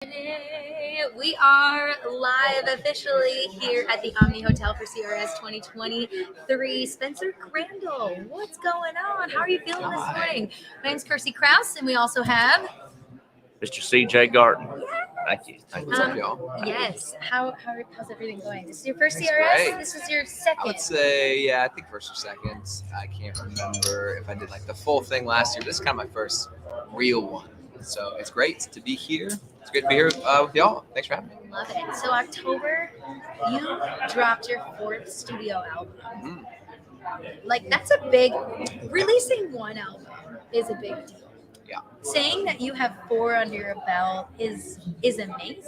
We are live officially here at the Omni Hotel for CRS 2023. Spencer Crandall, what's going on? How are you feeling this morning? My name's Kirsty Krause, and we also have Mr. C.J. Garten. Thank you. What's up, y'all? Yes. How's everything going? This is your first It's CRS? great. This is your second? I would say, yeah, I think first or second. I can't remember if I did like the full thing last year. This is kind of my first real one. So it's great to be here. It's great to be here with y'all. Thanks for having me. Love it. So October, you dropped your fourth studio album. Mm-hmm. Like, that's a big, releasing one album is a big deal. Yeah. Saying that you have 4 under your belt is amazing.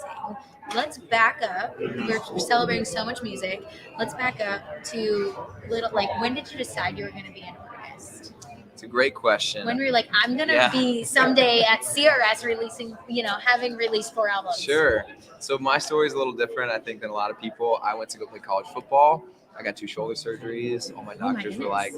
Let's back up. We're celebrating so much music. Let's back up to when did you decide you were going to be an artist? It's a great question. When were you like, I'm going to be someday at CRS releasing, having released 4 albums? Sure. So my story is a little different, I think, than a lot of people. I went to go play college football. I got 2 shoulder surgeries. All my doctors were like,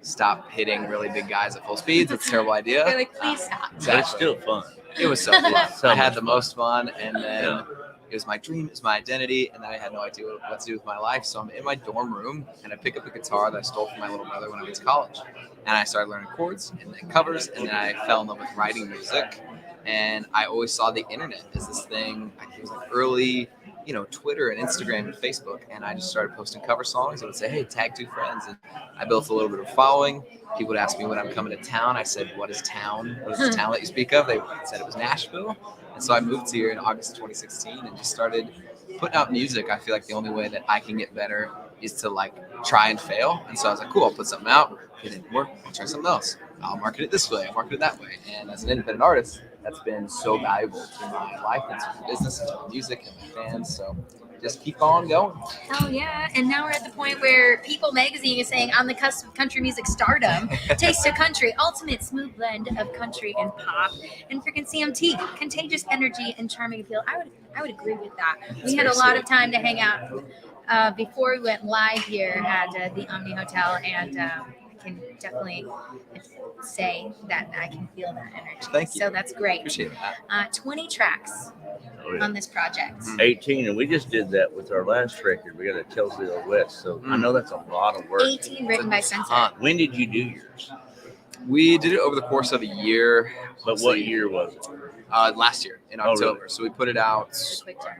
stop hitting really big guys at full speeds. That's a terrible idea. They're like, please stop. But it's still fun. It was so fun. I had the most fun, and then it was my dream, it was my identity, and then I had no idea what to do with my life. So I'm in my dorm room, and I pick up a guitar that I stole from my little brother when I went to college. And I started learning chords and then covers, and then I fell in love with writing music. And I always saw the internet as this thing. It was like early, Twitter and Instagram and Facebook. And I just started posting cover songs. I would say, hey, tag 2 friends. And I built a little bit of a following. People would ask me when I'm coming to town. I said, what is town? What is the town that you speak of? They said it was Nashville. And so I moved here in August 2016 and just started putting out music. I feel like the only way that I can get better is to try and fail. And so I was like, cool, I'll put something out. It didn't work. I'll try something else. I'll market it this way. I'll market it that way. And as an independent artist, that's been so valuable to my life and to my business and to my music and my fans. So just keep on going. Hell yeah. And now we're at the point where People Magazine is saying, on the cusp of country music stardom, Taste of Country, ultimate smooth blend of country and pop. And freaking CMT, contagious energy and charming appeal. I would agree with that. We had a lot of time to hang out before we went live here at the Omni Hotel, and I can definitely say that I can feel that energy. Thank you. So that's great. Appreciate that. 20 tracks on this project. 18, and we just did that with our last record. We got a Telsey West, so I know that's a lot of work. 18 written by Spencer. When did you do yours? We did it over the course of a year. But what year was it? Last year in October. Really? So we put it out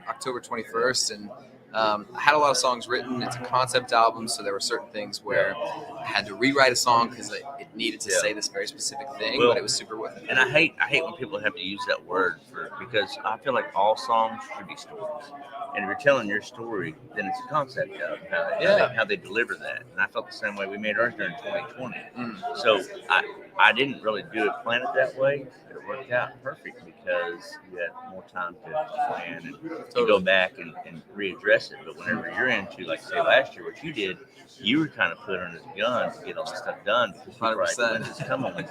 October 21st, and I had a lot of songs written. It's a concept album, so there were certain things where I had to rewrite a song because it needed to say this very specific thing, but it was super worth it. And I hate when people have to use that word because I feel like all songs should be stories. And if you're telling your story, then it's a concept album, how they deliver that. And I felt the same way. We made ours during 2020. So I didn't really do it, plan it that way. But it worked out perfect because you had more time to plan and to go back and readdress it. But whenever you're into, like say last year, what you did, you were kind of put under the gun to get all this stuff done because you were like, when's it's coming, when's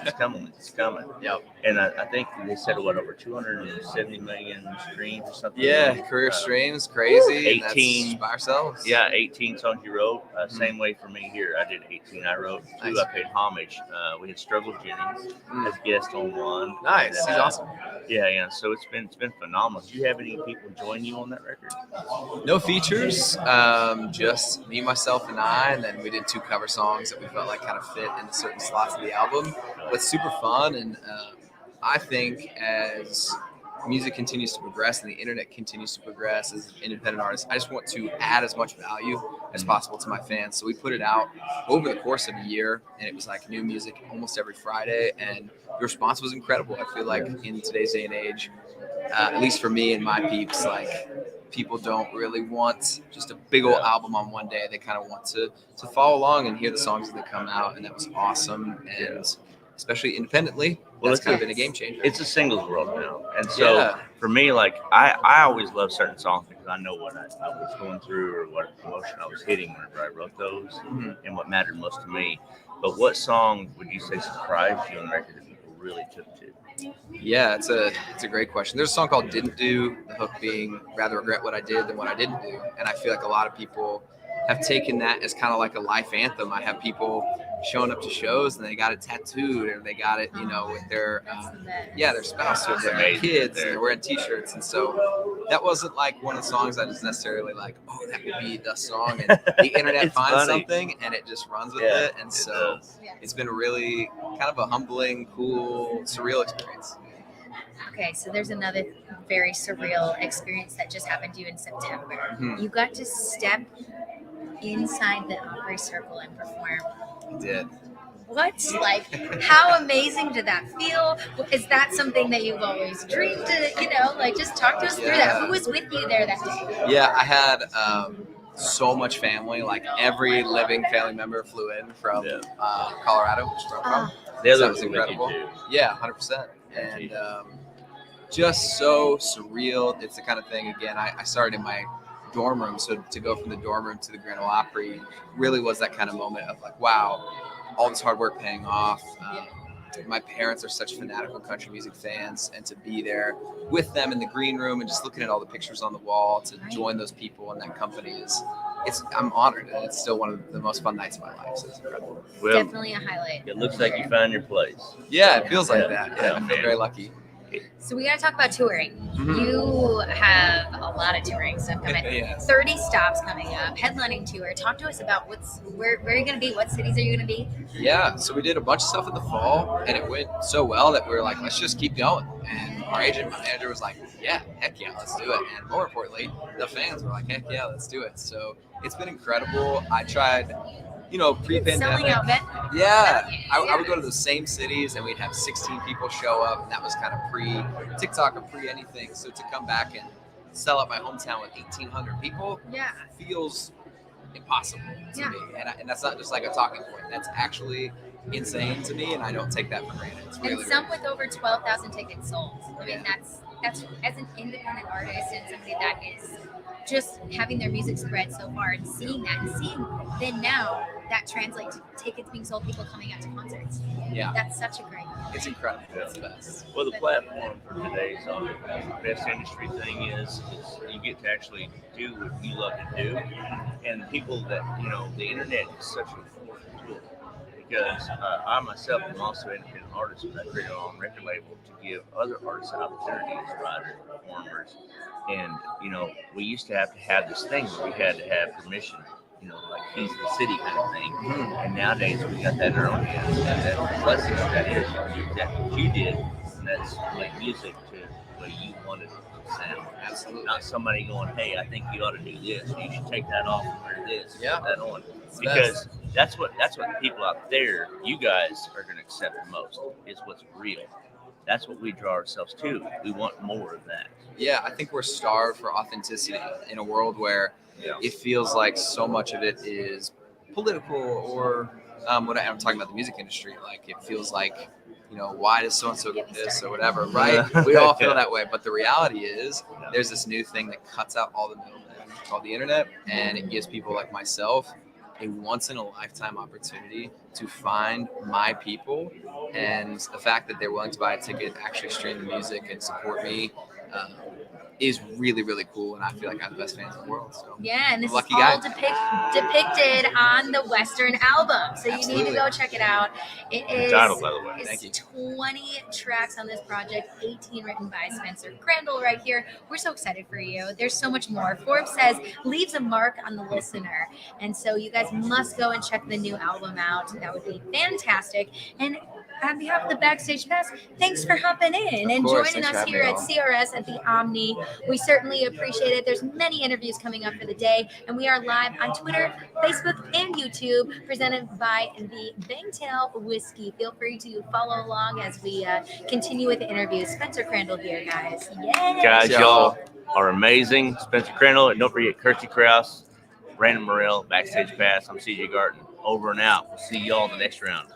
it's coming. Yep. And I think they said, over 270 million streams or something? Yeah, career streams, crazy. 18 by ourselves. Yeah, 18 songs you wrote. Same way for me here. I did 18. I wrote 2. I paid homage. We had Struggle Jennings as guest on one. Nice. And, he's awesome. Yeah. So it's been phenomenal. Do you have any people join you on that record? No features. Just me, myself, and I. And then we did 2 cover songs that we felt like kind of fit into certain slots of the album. But super fun. And I think as music continues to progress and the internet continues to progress as an independent artist, I just want to add as much value as possible to my fans. So we put it out over the course of a year, and it was like new music almost every Friday. And the response was incredible. I feel like in today's day and age, at least for me and my peeps, people don't really want just a big old album on one day. They kind of want to follow along and hear the songs as they come out, and that was awesome. And especially independently, that's kind of been a game changer. It's a singles world now. And so for me, I always love certain songs because I know what I was going through or what emotion I was hitting whenever I wrote those and what mattered most to me. But what song would you say surprised you on the record that people really took to? Yeah, it's a great question. There's a song called Didn't Do, the hook being rather regret what I did than what I didn't do. And I feel like a lot of people have taken that as kind of like a life anthem. I have people showing up to shows and they got it tattooed, or they got it, with their their spouse or their kids, and they're wearing T-shirts. And so that wasn't like one of the songs I just necessarily like, oh, that would be the song, and the internet finds something and it just runs with it. And so it's been really kind of a humbling, cool, surreal experience. Okay, so there's another very surreal experience that just happened to you in September. Mm-hmm. You got to step inside the Opry Circle and perform. I did. What? Like, how amazing did that feel? Is that something that you've always dreamed to, just talk to us through that? Who was with you there that day? Yeah, I had so much family. Like, every living family member flew in from Colorado, which is where I'm from. That was incredible. Yeah, 100%. And just so surreal. It's the kind of thing, again, I started in my dorm room, so to go from the dorm room to the Crandall Opry really was that kind of moment of like, wow, all this hard work paying off. My parents are such fanatical country music fans, and to be there with them in the green room and just looking at all the pictures on the wall, to join those people in that company I'm honored, and it's still one of the most fun nights of my life. So it's incredible. Well, definitely a highlight. It looks like you found your place. Yeah, it feels like that. Yeah, I'm very lucky. So we got to talk about touring. Mm-hmm. You have a lot of touring stuff coming. 30 stops coming up, headlining tour. Talk to us about where are you going to be? What cities are you going to be? Yeah, so we did a bunch of stuff in the fall, and it went so well that we were like, let's just keep going. And our agent, my manager, was like, yeah, heck yeah, let's do it. And more importantly, the fans were like, heck yeah, let's do it. So it's been incredible. I tried, pre-pandemic. Selling out Yeah. I would go to the same cities and we'd have 16 people show up, and that was kind of pre-TikTok or pre-anything. So to come back and sell out my hometown with 1,800 people feels impossible to me. And that's not just like a talking point. That's actually insane to me, and I don't take that for granted. It's really, and some with over 12,000 tickets sold. I mean, that's as an independent artist and somebody that is just having their music spread so far, and seeing that, and seeing then now that translates to tickets being sold, people coming out to concerts. Yeah, that's such a great. It's incredible. It's the best. Well, the platform for today's best industry thing is you get to actually do what you love to do, and people that the internet is such an important tool. Because I myself am also an independent artist, and I created our own record label to give other artists opportunities, writers, performers. And, we used to have this thing where we had to have permission, like keys to the city kind of thing. Mm-hmm. And nowadays we got that in our own hands. And that's the blessing of that is what you did. And that's like music to the way you wanted it to sound. Absolutely. Not somebody going, hey, I think you ought to do this. You should take that off and wear this. Yeah. Put that on. Because that's what the people out there, you guys are going to accept the most, is what's real. That's what we draw ourselves to. We want more of that. Yeah, I think we're starved for authenticity in a world where it feels like so much of it is political, or what I'm talking about the music industry. Like, it feels like, why does so-and-so get this or whatever, right? We all feel that way. But the reality is there's this new thing that cuts out all the middlemen called the internet, and it gives people like myself a once-in-a-lifetime opportunity to find my people. And the fact that they're willing to buy a ticket, actually stream the music, and support me is really, really cool. And I feel like I have the best fans in the world. So yeah, and this is all depicted on the Western album. So you need to go check it out. It is title, by the way. Thank you. 20 tracks on this project, 18 written by Spencer Crandall right here. We're so excited for you. There's so much more. Forbes says leaves a mark on the listener. And so you guys must go and check the new album out. That would be fantastic. And on behalf of the Backstage Pass, thanks for hopping in and joining us here at CRS at the Omni. We certainly appreciate it. There's many interviews coming up for the day, and we are live on Twitter, Facebook, and YouTube, presented by the Bangtail Whiskey. Feel free to follow along as we continue with the interviews. Spencer Crandall here, guys. Yay! Guys, y'all are amazing. Spencer Crandall, and don't forget Kirsty Krause, Brandon Morrell, Backstage Pass. I'm CJ Garten. Over and out. We'll see y'all in the next round.